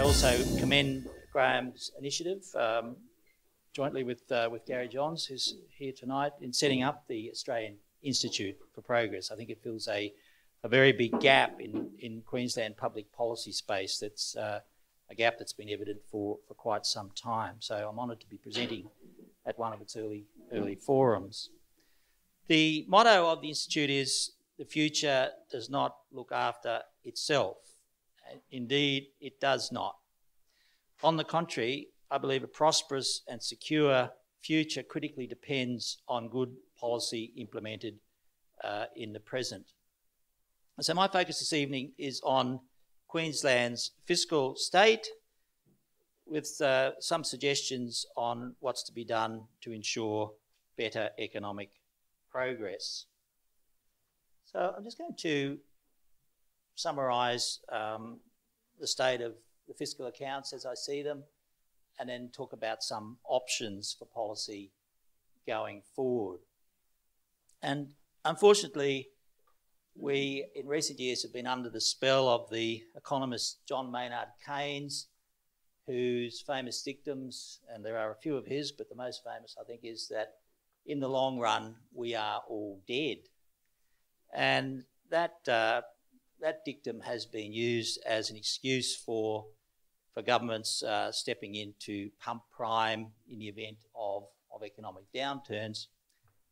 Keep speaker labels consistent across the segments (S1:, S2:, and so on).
S1: also commend Graham's initiative, jointly with Gary Johns, who's here tonight, in setting up the Australian Institute for Progress. I think it fills a very big gap in Queensland public policy space. That's a gap that's been evident for quite some time. So I'm honoured to be presenting at one of its early forums. The motto of the Institute is, "The future does not look after itself." Indeed, it does not. On the contrary, I believe a prosperous and secure future critically depends on good policy implemented in the present. So my focus this evening is on Queensland's fiscal state, with some suggestions on what's to be done to ensure better economic progress. So I'm just going to summarise the state of the fiscal accounts as I see them, and then talk about some options for policy going forward. And unfortunately, we in recent years have been under the spell of the economist John Maynard Keynes, whose famous dictums, and there are a few of his, but the most famous I think is that in the long run we are all dead. And that dictum has been used as an excuse for governments stepping in to pump prime in the event of economic downturns,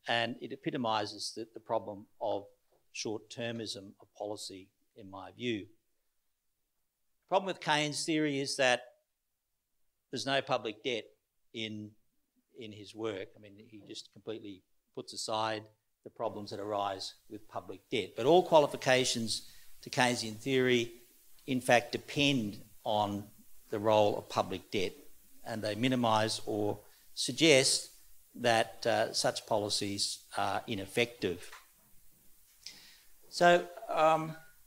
S1: and it epitomises the problem of short-termism of policy, in my view. The problem with Keynes' theory is that there's no public debt in his work. I mean, he just completely puts aside the problems that arise with public debt. But all qualifications to Keynesian theory, in fact, depend on the role of public debt, and they minimise or suggest that such policies are ineffective. So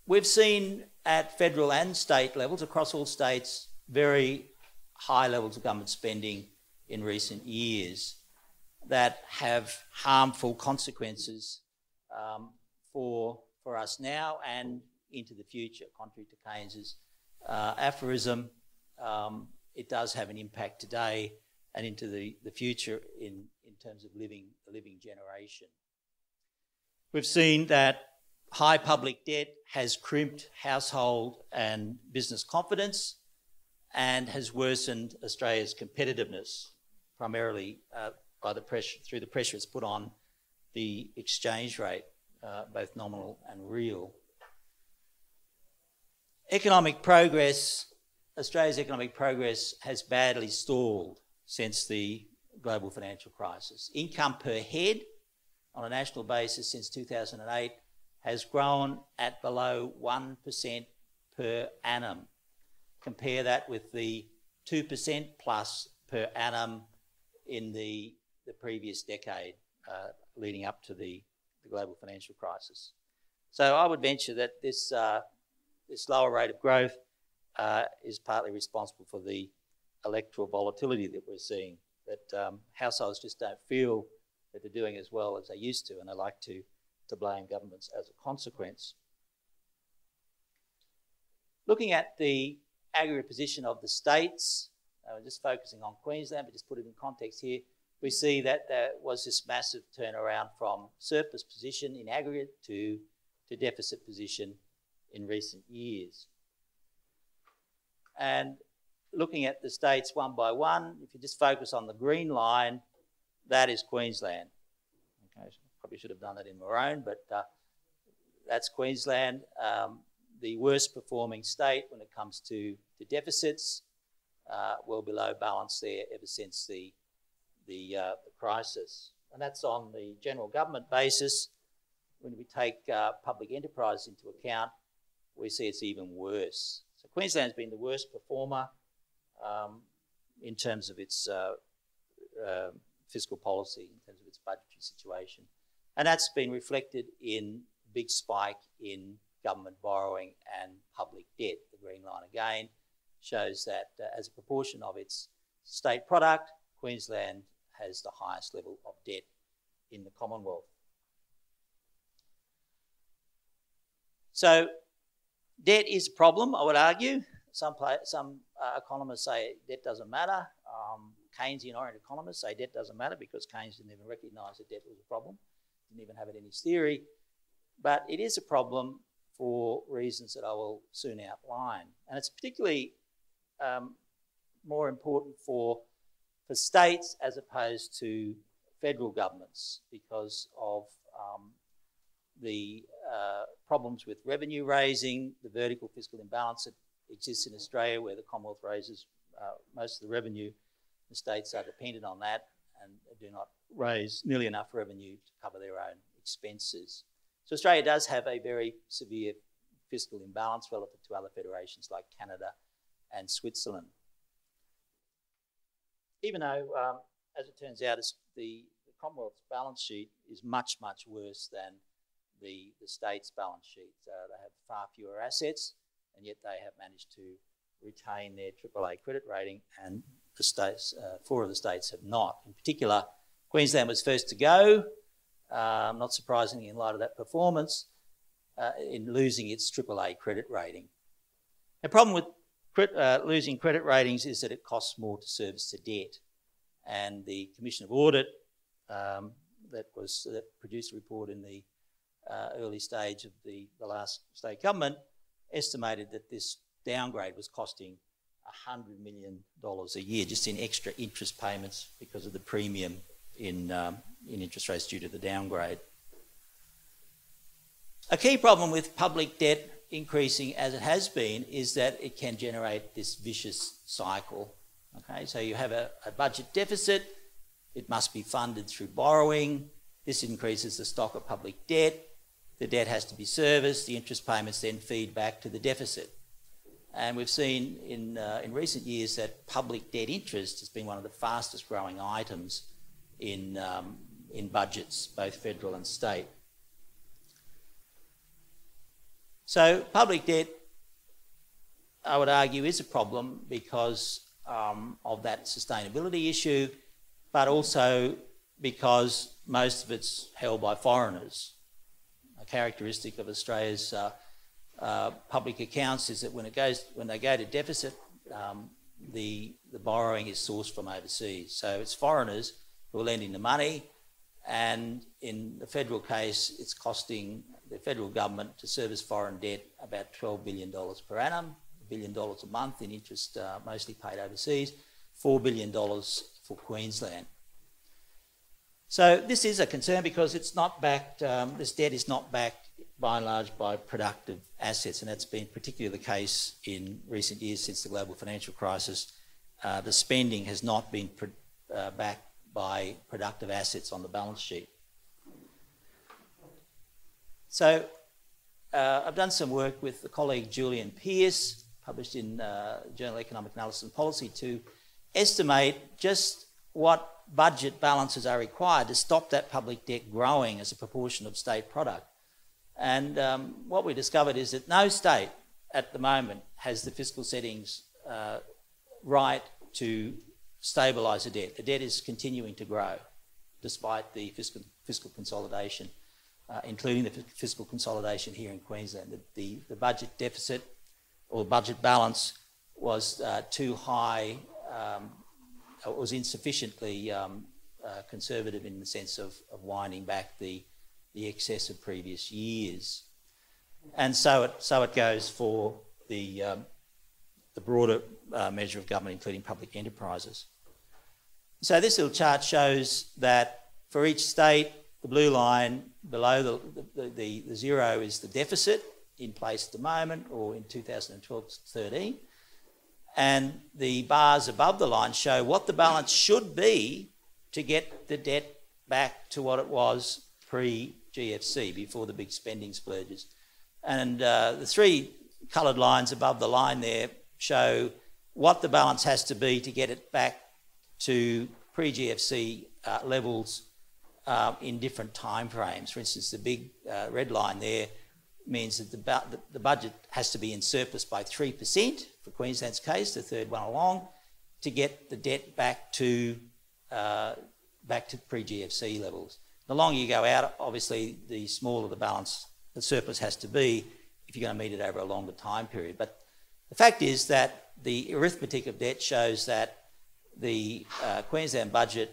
S1: we've seen at federal and state levels, across all states, very high levels of government spending in recent years that have harmful consequences for us now and into the future. Contrary to Keynes's aphorism, it does have an impact today and into the future in terms of the living generation. We've seen that high public debt has crimped household and business confidence and has worsened Australia's competitiveness, primarily through the pressure it's put on the exchange rate, both nominal and real. Economic progress, Australia's economic progress has badly stalled since the global financial crisis. Income per head on a national basis since 2008 has grown at below 1% per annum. Compare that with the 2% plus per annum in the previous decade leading up to the global financial crisis. So I would venture that this lower rate of growth is partly responsible for the electoral volatility that we're seeing, that households just don't feel that they're doing as well as they used to, and they like to blame governments as a consequence. Looking at the aggregate position of the states, just focusing on Queensland, but just put it in context here, we see that there was this massive turnaround from surplus position in aggregate to deficit position in recent years. And looking at the states one by one, if you just focus on the green line, that is Queensland. Okay, probably should have done that in Maroon, but that's Queensland, the worst performing state when it comes to deficits, well below balance there ever since the crisis. And that's on the general government basis. When we take public enterprise into account, we see it's even worse. So Queensland's been the worst performer in terms of its fiscal policy, in terms of its budgetary situation. And that's been reflected in a big spike in government borrowing and public debt. The green line again shows that as a proportion of its state product, Queensland has the highest level of debt in the Commonwealth. So debt is a problem, I would argue. some economists say debt doesn't matter. Keynesian-oriented economists say debt doesn't matter because Keynes didn't even recognise that debt was a problem, didn't even have it in his theory. But it is a problem for reasons that I will soon outline. And it's particularly more important for states as opposed to federal governments because of the problems with revenue raising, the vertical fiscal imbalance that exists in Australia where the Commonwealth raises most of the revenue. The states are dependent on that and do not raise nearly enough revenue to cover their own expenses. So Australia does have a very severe fiscal imbalance relative to other federations like Canada and Switzerland. Even though, as it turns out, the Commonwealth's balance sheet is much, much worse than the state's balance sheet. They have far fewer assets, and yet they have managed to retain their AAA credit rating, and the states, 4 of the states have not. In particular, Queensland was first to go, not surprisingly in light of that performance, in losing its AAA credit rating. The problem with losing credit ratings is that it costs more to service the debt, and the Commission of Audit that produced a report in the early stage of the last state government estimated that this downgrade was costing $100 million a year just in extra interest payments because of the premium in interest rates due to the downgrade. A key problem with public debt increasing as it has been is that it can generate this vicious cycle. Okay, so you have a budget deficit, it must be funded through borrowing, this increases the stock of public debt, the debt has to be serviced, the interest payments then feed back to the deficit. And we've seen in recent years that public debt interest has been one of the fastest growing items in budgets, both federal and state. So public debt, I would argue, is a problem because of that sustainability issue, but also because most of it's held by foreigners. A characteristic of Australia's public accounts is that when they go to deficit, the borrowing is sourced from overseas. So it's foreigners who are lending the money, and in the federal case, it's costing the federal government to service foreign debt about $12 billion per annum, $1 billion a month in interest mostly paid overseas, $4 billion for Queensland. So this is a concern because it's not backed, this debt is not backed by and large by productive assets, and that's been particularly the case in recent years since the global financial crisis. The spending has not been backed by productive assets on the balance sheet. So I've done some work with the colleague Julian Pearce, published in Journal Economic Analysis and Policy, to estimate just what budget balances are required to stop that public debt growing as a proportion of state product. And what we discovered is that no state at the moment has the fiscal settings right to stabilise the debt. The debt is continuing to grow despite the fiscal consolidation, including the fiscal consolidation here in Queensland. The budget deficit or budget balance was too high, was insufficiently conservative in the sense of winding back the excess of previous years. And so it goes for the broader measure of government, including public enterprises. So this little chart shows that for each state, the blue line below the zero is the deficit in place at the moment, or in 2012-13. And the bars above the line show what the balance should be to get the debt back to what it was pre-GFC, before the big spending splurges. And the 3 coloured lines above the line there show what the balance has to be to get it back to pre-GFC levels in different time frames. For instance, the big red line there means that the budget has to be in surplus by 3%, for Queensland's case, the third one along, to get the debt back to pre-GFC levels. The longer you go out, obviously, the smaller the balance, the surplus has to be if you're going to meet it over a longer time period. But The fact is that the arithmetic of debt shows that the Queensland budget,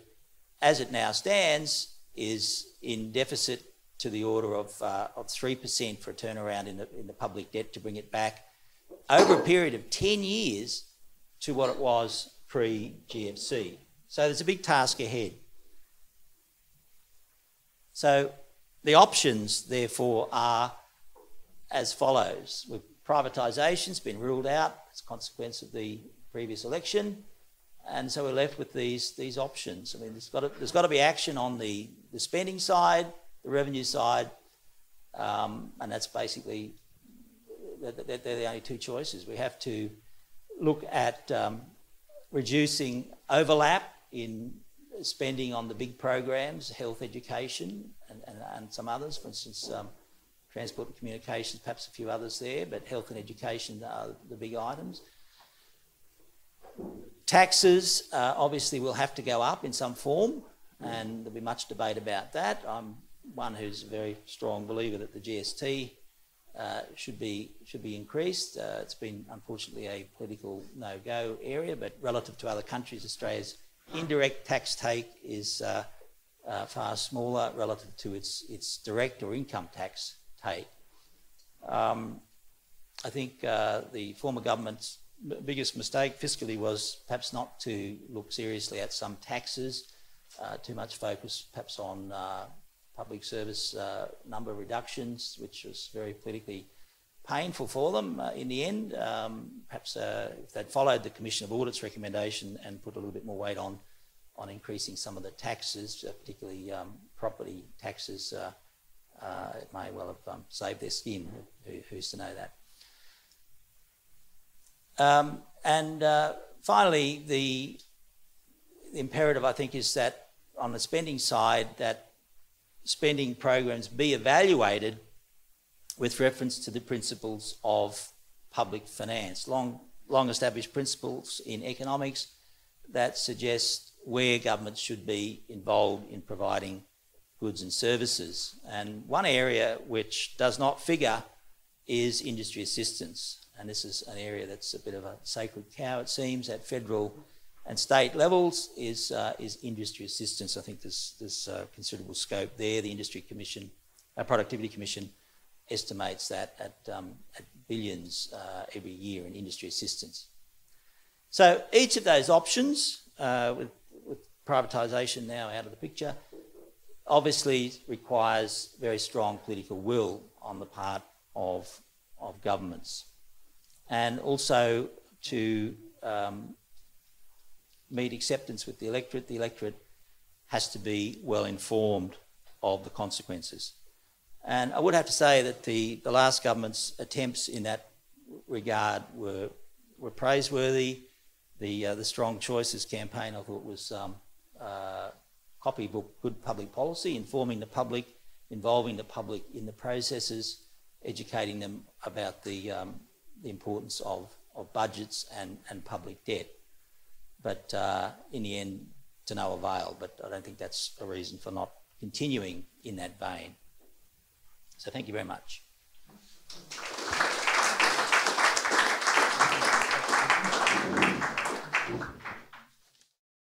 S1: as it now stands, is in deficit to the order of 3% for a turnaround in the public debt to bring it back over a period of 10 years to what it was pre-GFC. So there's a big task ahead. So the options, therefore, are as follows. With privatisation's been ruled out as a consequence of the previous election, and so we're left with these options. I mean, there's got to be action on the spending side, the revenue side, and that's basically, they're the only two choices. We have to look at reducing overlap in spending on the big programs, health, education, and some others, for instance, transport and communications, perhaps a few others there, but health and education are the big items. Taxes obviously will have to go up in some form, and there'll be much debate about that. I'm one who's a very strong believer that the GST should be increased. It's been unfortunately a political no-go area, but relative to other countries, Australia's indirect tax take is far smaller relative to its direct or income tax take. I think the former government's biggest mistake fiscally was perhaps not to look seriously at some taxes, too much focus perhaps on public service number reductions, which was very politically painful for them in the end. Perhaps if they'd followed the Commission of Audit's recommendation and put a little bit more weight on increasing some of the taxes, particularly property taxes, it may well have saved their skin. Who's to know that? Finally, the imperative, I think, is that on the spending side, that spending programs be evaluated with reference to the principles of public finance, long established principles in economics that suggest where governments should be involved in providing goods and services. And one area which does not figure is industry assistance. And this is an area that's a bit of a sacred cow, it seems, at federal and state levels, is industry assistance. I think there's considerable scope there. The Industry Commission, Productivity Commission, estimates that at billions every year in industry assistance. So each of those options, with privatisation now out of the picture, obviously requires very strong political will on the part of governments, and also to meet acceptance with the electorate has to be well informed of the consequences. And I would have to say that the last government's attempts in that regard were praiseworthy. The Strong Choices campaign, I thought, was copybook good public policy, informing the public, involving the public in the processes, educating them about the importance of budgets and public debt. But in the end, to no avail. But I don't think that's a reason for not continuing in that vein. So thank you very much.